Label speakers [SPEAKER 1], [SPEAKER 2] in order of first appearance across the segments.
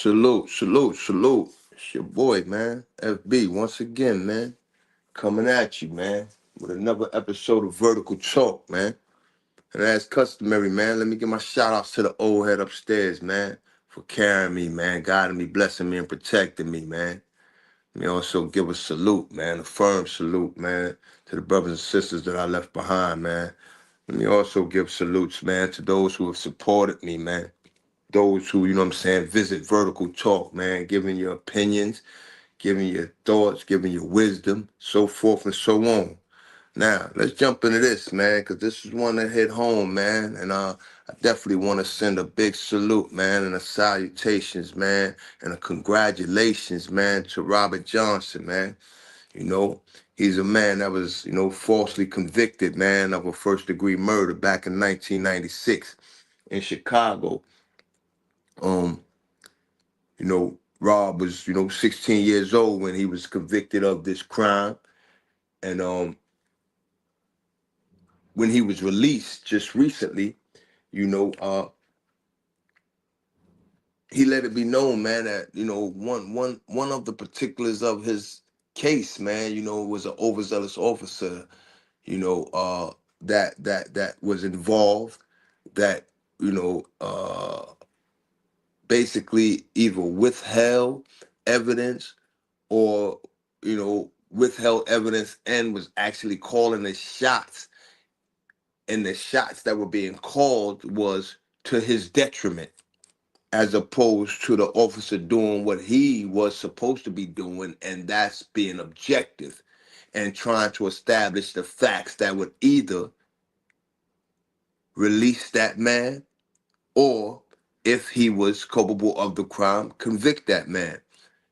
[SPEAKER 1] Salute, salute, salute. It's your boy, man. FB, once again, man. Coming at you, man. With another episode of Vertical Talk, man. And as customary, man, let me give my shout outs to the old head upstairs, man. For carrying me, man. Guiding me, blessing me, and protecting me, man. Let me also give a salute, man. A firm salute, man. To the brothers and sisters that I left behind, man. Let me also give salutes, man, to those who have supported me, man. Those who, you know what I'm saying, visit Vertical Talk, man, giving your opinions, giving your thoughts, giving your wisdom, so forth and so on. Now, let's jump into this, man, because this is one that hit home, man, and I definitely want to send a big salute, man, and a salutations, man, and a congratulations, man, to Robert Johnson, man. You know, he's a man that was, falsely convicted, man, of a first-degree murder back in 1996 in Chicago. Rob was, 16 years old when he was convicted of this crime. And when he was released just recently, you know, uh, he let it be known, man, that, one of the particulars of his case, man, was an overzealous officer, that was involved, that, you know, uh, basically either withheld evidence or withheld evidence and was actually calling the shots, and the shots that were being called was to his detriment, as opposed to the officer doing what he was supposed to be doing, and that's being objective and trying to establish the facts that would either release that man, or if he was culpable of the crime, convict that man.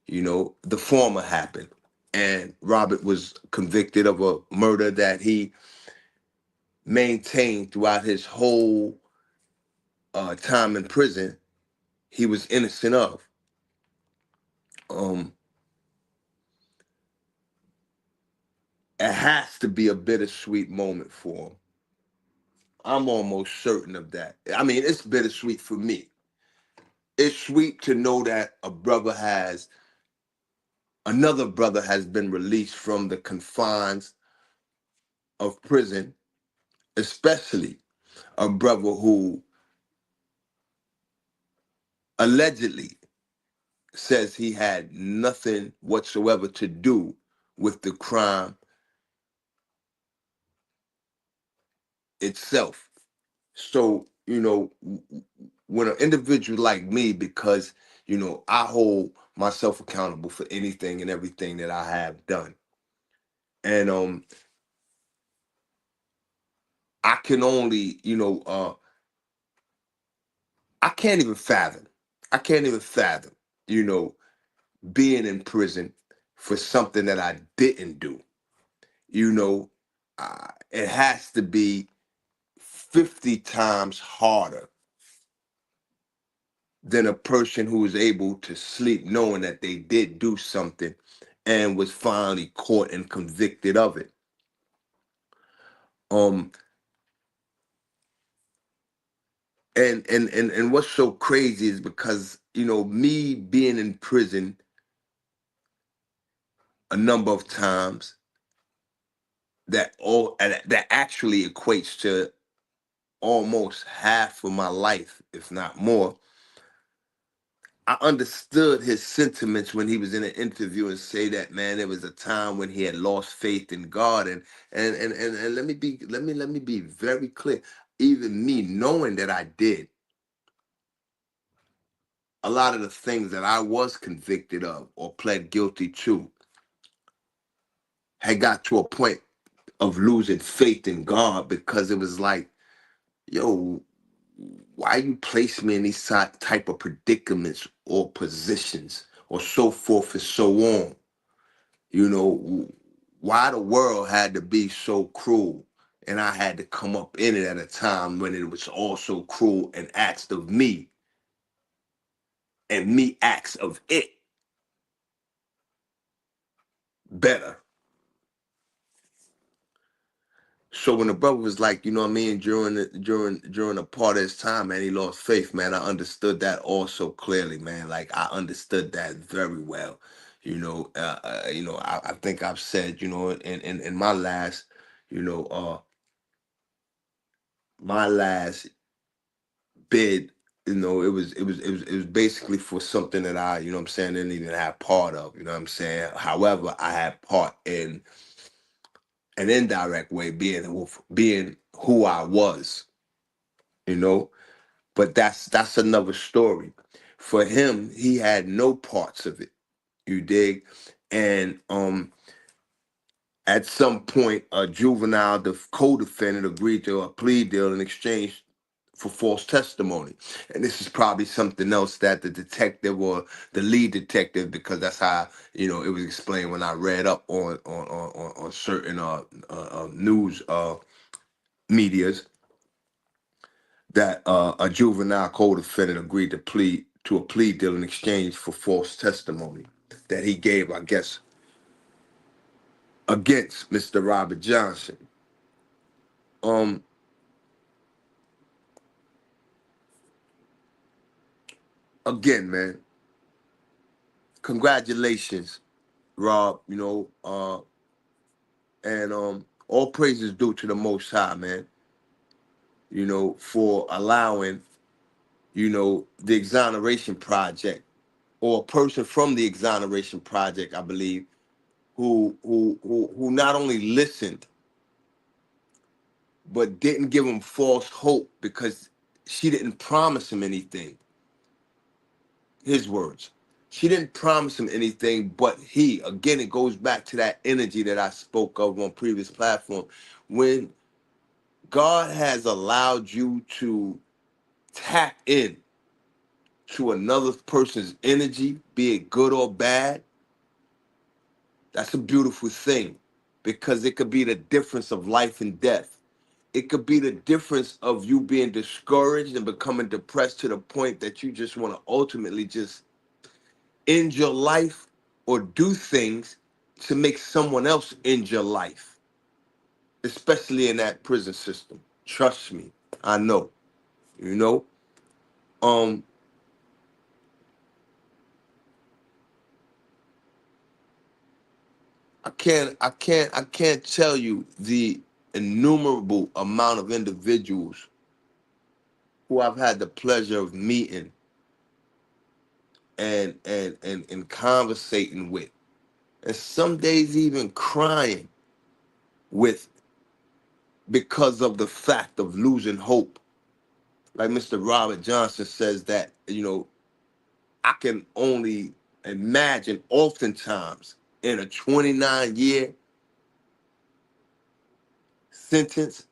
[SPEAKER 1] The former happened. And Robert was convicted of a murder that he maintained throughout his whole time in prison. He was innocent of. Um, it has to be a bittersweet moment for him. I'm almost certain of that. I mean, it's bittersweet for me. It's sweet to know that another brother has been released from the confines of prison, especially a brother who allegedly says he had nothing whatsoever to do with the crime itself. So, when an individual like me, because, I hold myself accountable for anything and everything that I have done. And I can only, I can't even fathom. I can't even fathom, you know, being in prison for something that I didn't do. It has to be 50 times harder than a person who is able to sleep knowing that they did do something and was finally caught and convicted of it. Um and what's so crazy is because, me being in prison a number of times, that actually equates to almost half of my life, if not more. I understood his sentiments when he was in an interview and say that, man, there was a time when he had lost faith in God. And let me be very clear. Even me knowing that I did, a lot of the things that I was convicted of or pled guilty to had got to a point of losing faith in God, because it was like, yo, why you place me in these type of predicaments or positions or so forth and so on? Why the world had to be so cruel, and I had to come up in it at a time when it was also cruel and asked of me, and me acts of it better. So when the brother was like, you know what I mean, during a part of his time, man, he lost faith, man. I understood that also clearly, man. Like I understood that very well. I think I've said, in my last, you know, my last bid, it was basically for something that I, you know what I'm saying, didn't even have part of, you know what I'm saying. However, I had part in an indirect way, being who I was, you know. But that's another story. For him, he had no parts of it. You dig? And at some point, a juvenile, the co-defendant, agreed to a plea deal in exchange for false testimony. And this is probably something else that the detective or the lead detective, because that's how it was explained when I read up on certain news medias, that a juvenile co-defendant agreed to a plea deal in exchange for false testimony that he gave, I guess, against Mr. Robert Johnson. Um, Again, man, congratulations, Rob. And all praises due to the Most High, man. For allowing the Exoneration Project, or a person from the Exoneration Project, I believe, who not only listened but didn't give him false hope, because she didn't promise him anything. His words. She didn't promise him anything, but again, it goes back to that energy that I spoke of on previous platform. When God has allowed you to tap in to another person's energy, be it good or bad, that's a beautiful thing, because it could be the difference of life and death. It could be the difference of you being discouraged and becoming depressed to the point that you just want to ultimately just end your life, or do things to make someone else end your life, especially in that prison system. Trust me, I know. You know, um, I can't tell you the innumerable amount of individuals who I've had the pleasure of meeting and conversating with, and some days even crying with, because of the fact of losing hope. Like Mr. Robert Johnson says that, I can only imagine oftentimes in a 29-year sentence,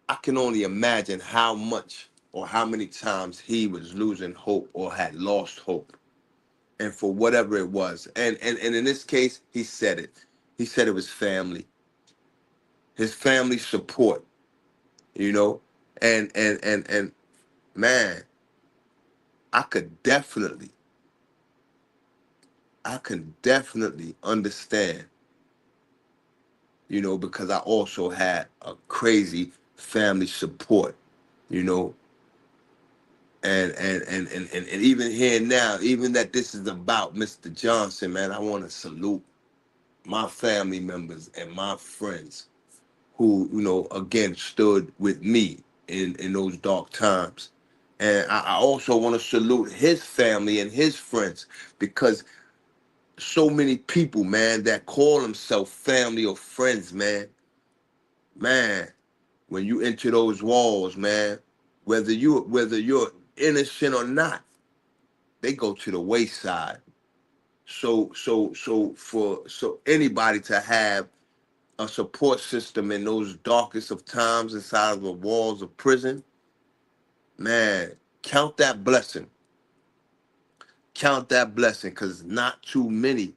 [SPEAKER 1] I can only imagine how much or how many times he was losing hope or had lost hope. And for whatever it was. And in this case, he said it. He said it was family. His family support, you know? And man, I could definitely, I can definitely understand, because I also had a crazy family support, you know. And even here now, even that this is about Mr. Johnson, man, I want to salute my family members and my friends who, again, stood with me in those dark times. And I also want to salute his family and his friends, because so many people, man, that call themselves family or friends, man, when you enter those walls, man, whether you're innocent or not, they go to the wayside. So anybody to have a support system in those darkest of times inside of the walls of prison, man, count that blessing. Count that blessing, because not too many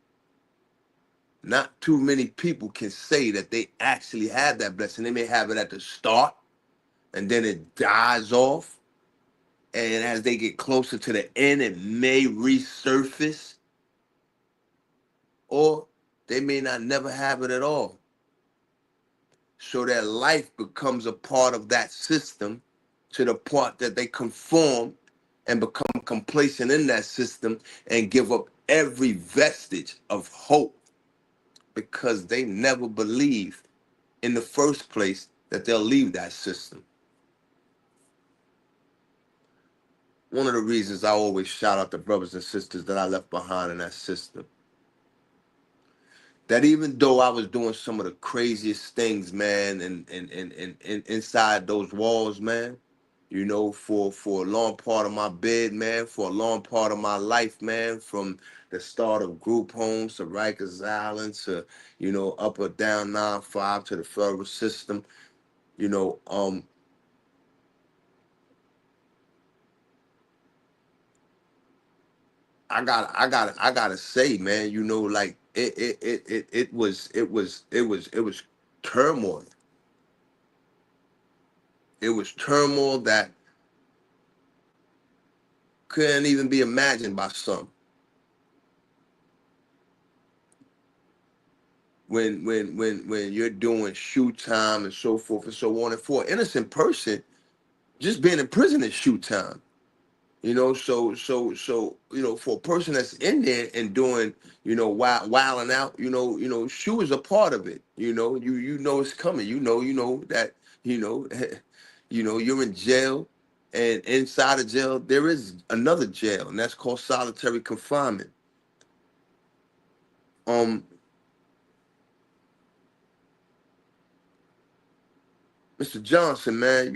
[SPEAKER 1] people can say that they actually had that blessing. They may have it at the start, and then it dies off. And as they get closer to the end, it may resurface, or they may not never have it at all. So their life becomes a part of that system to the point that they conform and become complacent in that system and give up every vestige of hope because they never believed in the first place that they'll leave that system. One of the reasons I always shout out the brothers and sisters that I left behind in that system, that even though I was doing some of the craziest things, man, and inside those walls, man, you know, for a long part of my bid, man, for a long part of my life, man, from the start of group homes to Rikers Island to, you know, up or down 9-5 to the federal system, you know, I gotta say, man, you know, like it was turmoil. It was turmoil that couldn't even be imagined by some. When you're doing shoe time and so forth and so on, and for an innocent person, just being in prison is shoe time. You know, so you know, for a person that's in there and doing, you know, wilding out, shoe is a part of it. You know it's coming. You know that, you know, you're in jail, and inside of jail there is another jail, and that's called solitary confinement. Um, Mr. Johnson, man,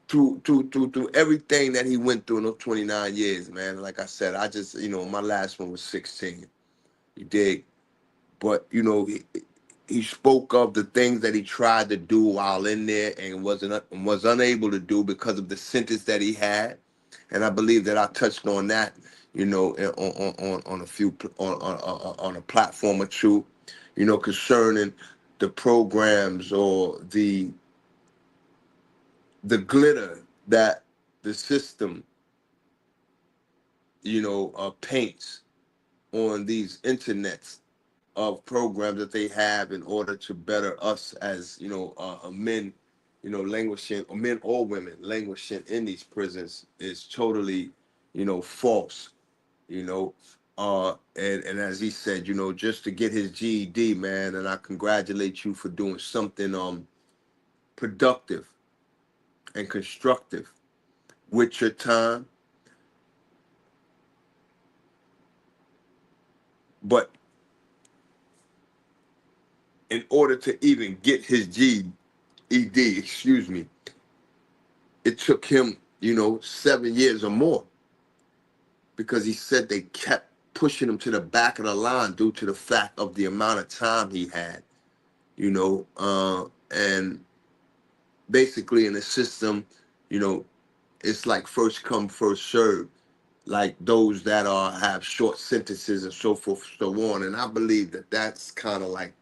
[SPEAKER 1] through everything that he went through in those 29 years, man. Like I said, I just, my last one was 16. You dig? But he spoke of the things that he tried to do while in there and was unable to do because of the sentence that he had. And I believe that I touched on that, on a few on a platform or two, concerning the programs or the glitter that the system, paints on these internets of programs that they have in order to better us as men, languishing, or men or women languishing in these prisons is totally, false. You know, and as he said, just to get his GED, man, and I congratulate you for doing something productive and constructive with your time. But in order to even get his GED, excuse me, it took him, 7 years or more, because he said they kept pushing him to the back of the line due to the fact of the amount of time he had, and basically in the system, you know, it's like first come, first serve, like those that have short sentences and so forth, so on. And I believe that that's kind of like,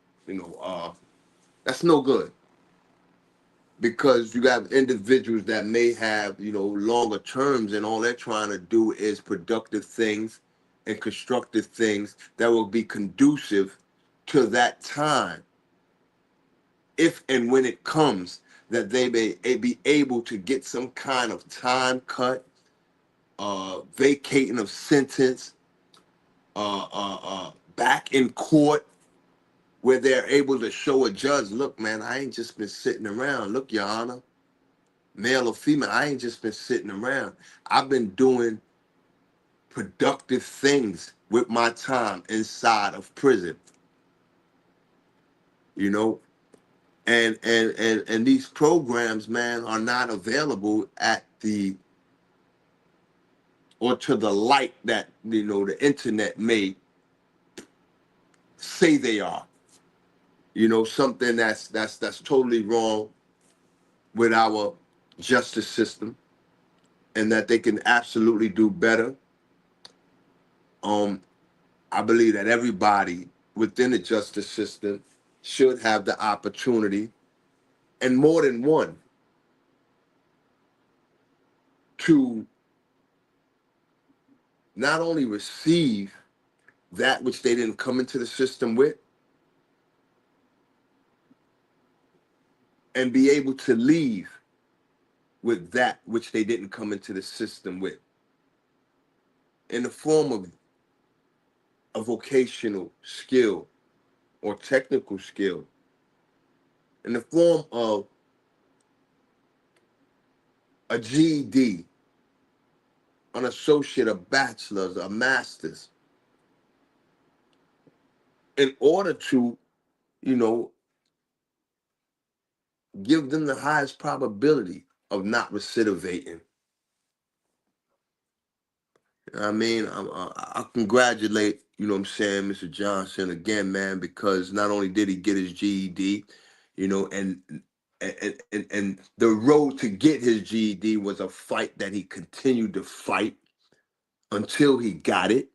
[SPEAKER 1] that's no good, because you have individuals that may have, longer terms, and all they're trying to do is productive things and constructive things that will be conducive to that time, if and when it comes, that they may be able to get some kind of time cut, vacating of sentence, back in court, where they're able to show a judge, look, man, I ain't just been sitting around. Look, Your Honor, male or female, I ain't just been sitting around. I've been doing productive things with my time inside of prison, you know? And these programs, man, are not available at the or to the light that, the internet may say they are. Something that's totally wrong with our justice system, and that they can absolutely do better. Um, I believe that everybody within the justice system should have the opportunity, and more than one, to not only receive that which they didn't come into the system with, and be able to leave with that which they didn't come into the system with, in the form of a vocational skill or technical skill, in the form of a GED, an associate, a bachelor's, a master's, in order to, you know, give them the highest probability of not recidivating. I mean, I congratulate, you know what I'm saying, Mr. Johnson again, man, because not only did he get his GED, you know, and the road to get his GED was a fight that he continued to fight until he got it.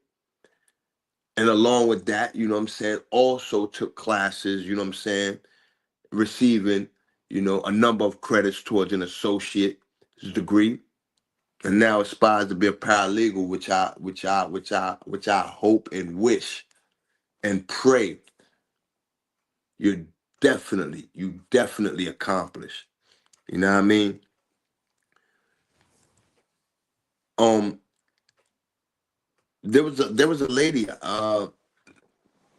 [SPEAKER 1] And along with that, you know what I'm saying, also took classes, you know what I'm saying, receiving, you know, a number of credits towards an associate's degree. And now aspires to be a paralegal, which I hope and wish and pray you definitely accomplish. You know what I mean? Um, there was a lady,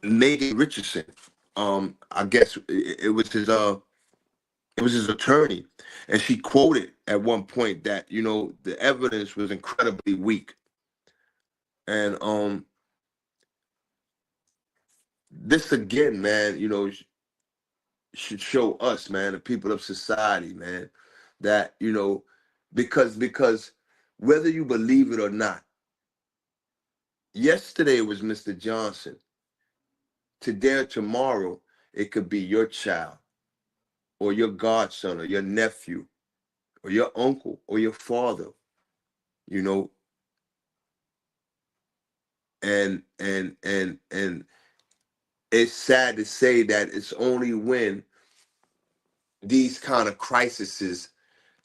[SPEAKER 1] Megan Richardson. I guess it was his attorney, and she quoted at one point that, you know, the evidence was incredibly weak, and this again, man, you know, should show us, man, the people of society, man, that, you know, because whether you believe it or not, yesterday was Mr. Johnson. Today or tomorrow, it could be your child or your godson or your nephew or your uncle or your father, you know, and it's sad to say that it's only when these kind of crises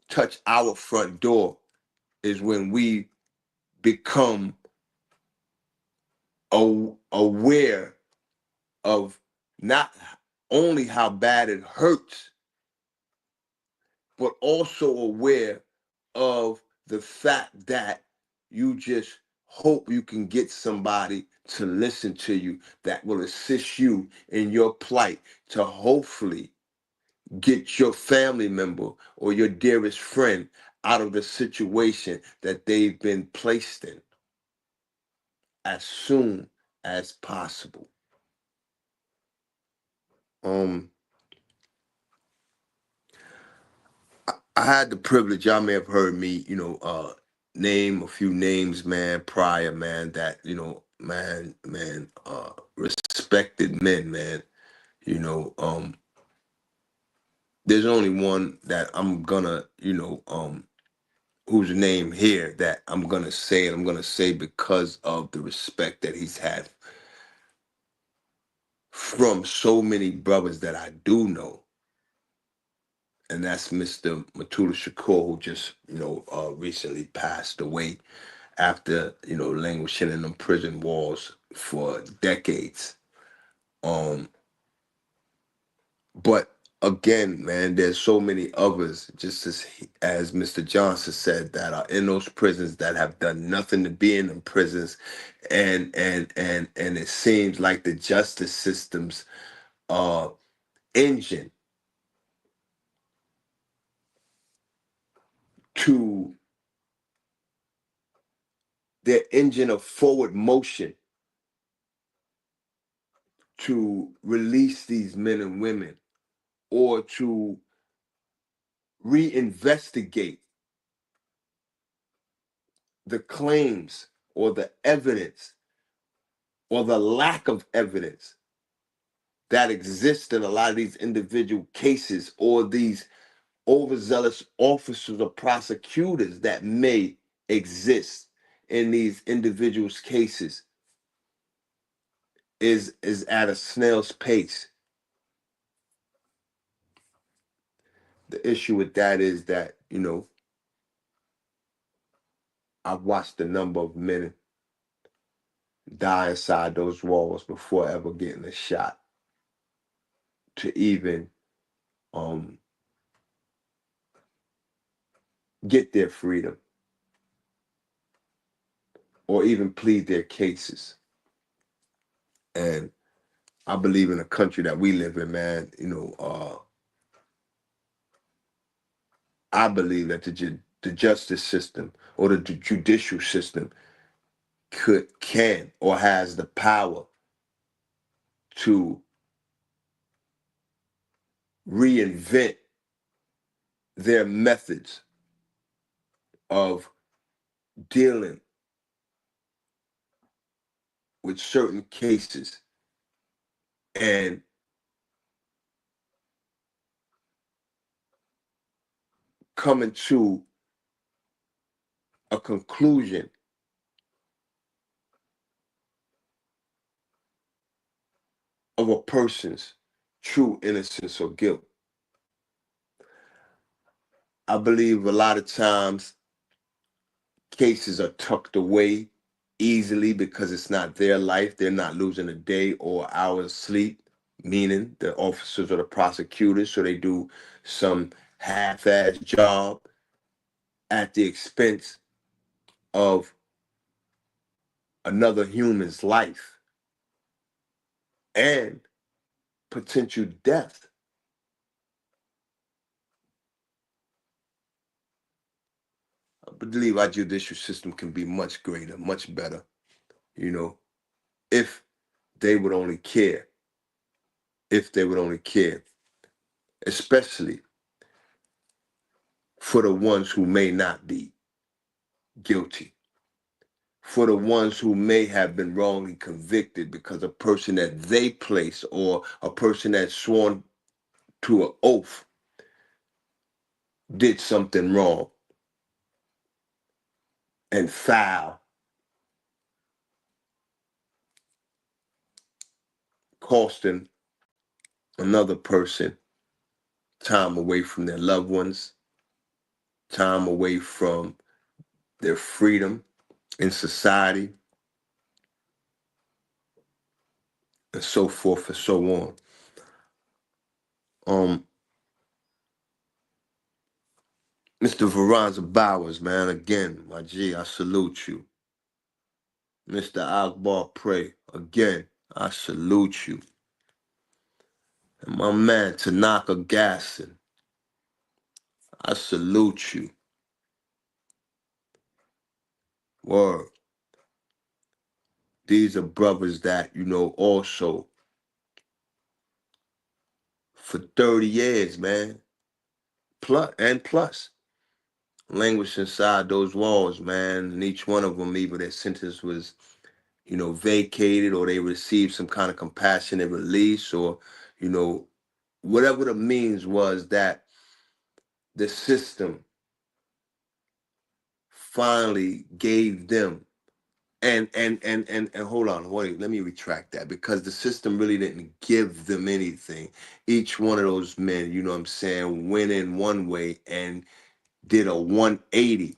[SPEAKER 1] touch our front door is when we become aware of not only how bad it hurts, but also aware of the fact that you just hope you can get somebody to listen to you that will assist you in your plight to hopefully get your family member or your dearest friend out of the situation that they've been placed in as soon as possible. Um, I had the privilege, y'all may have heard me, you know, name a few names, man, prior, man, that, you know, respected men, man. You know, there's only one that I'm gonna, you know, whose name here that I'm gonna say, and I'm gonna say because of the respect that he's had from so many brothers that I do know. And that's Mr. Matula Shakur, who just, you know, recently passed away after, you know, languishing in them prison walls for decades. Um, but again, man, there's so many others, just as Mr. Johnson said, that are in those prisons that have done nothing to be in them prisons, and it seems like the justice system's engine to their engine of forward motion to release these men and women or to reinvestigate the claims or the evidence or the lack of evidence that exists in a lot of these individual cases, or these overzealous officers or prosecutors that may exist in these individuals' cases, is at a snail's pace. The issue with that is that, you know, I've watched a number of men die inside those walls before ever getting a shot to even um, get their freedom or even plead their cases. And I believe in the country that we live in, man. I believe that the justice system or the judicial system can or has the power to reinvent their methods of dealing with certain cases and coming to a conclusion of a person's true innocence or guilt. I believe a lot of times cases are tucked away easily because it's not their life. They're not losing a day or hours sleep, meaning the officers or the prosecutors, so they do some half-ass job at the expense of another human's life and potential death. I believe our judicial system can be much greater, much better, you know, if they would only care, if they would only care, especially for the ones who may not be guilty, for the ones who may have been wrongly convicted because a person that they place or a person that's sworn to an oath did something wrong and foul, costing another person time away from their loved ones, time away from their freedom in society, and so forth and so on. Mr. Veronza Bowers, man, again, my G, I salute you. Mr. Akbar Prey, again, I salute you. And my man, Tanaka Gasson, I salute you. Word. These are brothers that, also for 30 years, man, plus, languished inside those walls, man, and each one of them, either their sentence was, vacated or they received some kind of compassionate release or, whatever the means was that the system finally gave them. And hold on, wait, let me retract that because the system really didn't give them anything. Each one of those men, you know what I'm saying, went in one way and did a 180.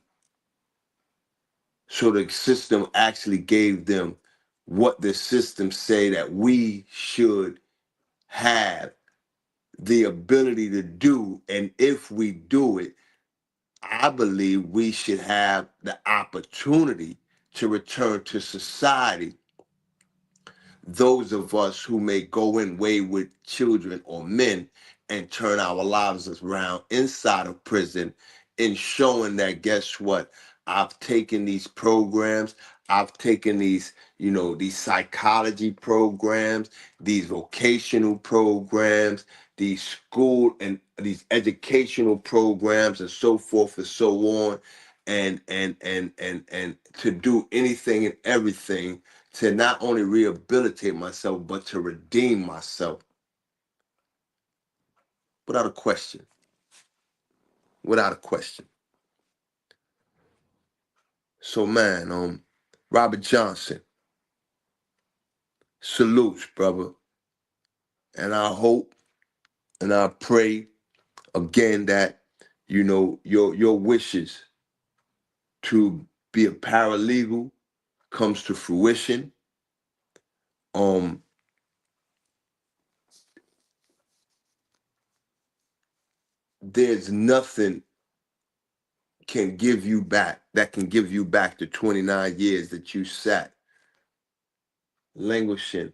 [SPEAKER 1] So the system actually gave them what the system say that we should have the ability to do. And if we do it, I believe we should have the opportunity to return to society. Those of us who may go in wayward children or men and turn our lives around inside of prison in showing that, guess what? I've taken these programs, I've taken these psychology programs, these vocational programs, these school and these educational programs and so forth and so on, and to do anything and everything to not only rehabilitate myself, but to redeem myself. Without a question. Without a question. So man, Robert Johnson, salutes, brother. And I hope and I pray again that, your wishes to be a paralegal comes to fruition. Um, there's nothing can give you back that can give you back the 29 years that you sat languishing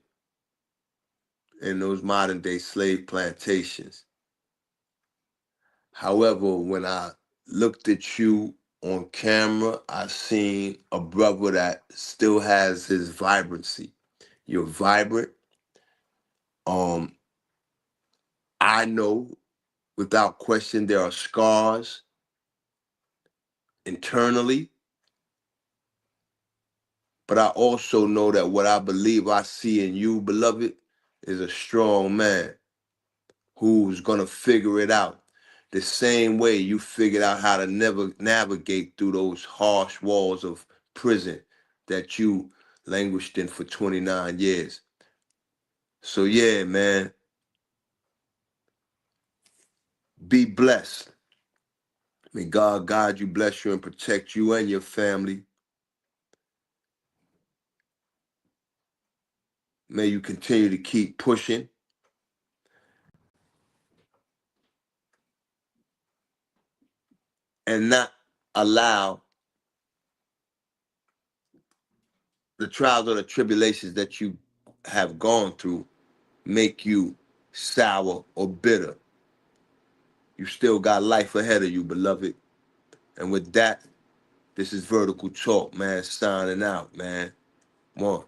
[SPEAKER 1] in those modern day slave plantations. However, when I looked at you on camera, I seen a brother that still has his vibrancy. You're vibrant. Um, I know without question there are scars internally, but I also know that what I believe I see in you, beloved, is a strong man who's gonna figure it out the same way you figured out how to never navigate through those harsh walls of prison that you languished in for 29 years. So yeah, man, be blessed. May God guide you, bless you, and protect you and your family. May you continue to keep pushing and not allow the trials or the tribulations that you have gone through make you sour or bitter. You still got life ahead of you, beloved. And with that, this is Vertical Talk, man, signing out, man. One.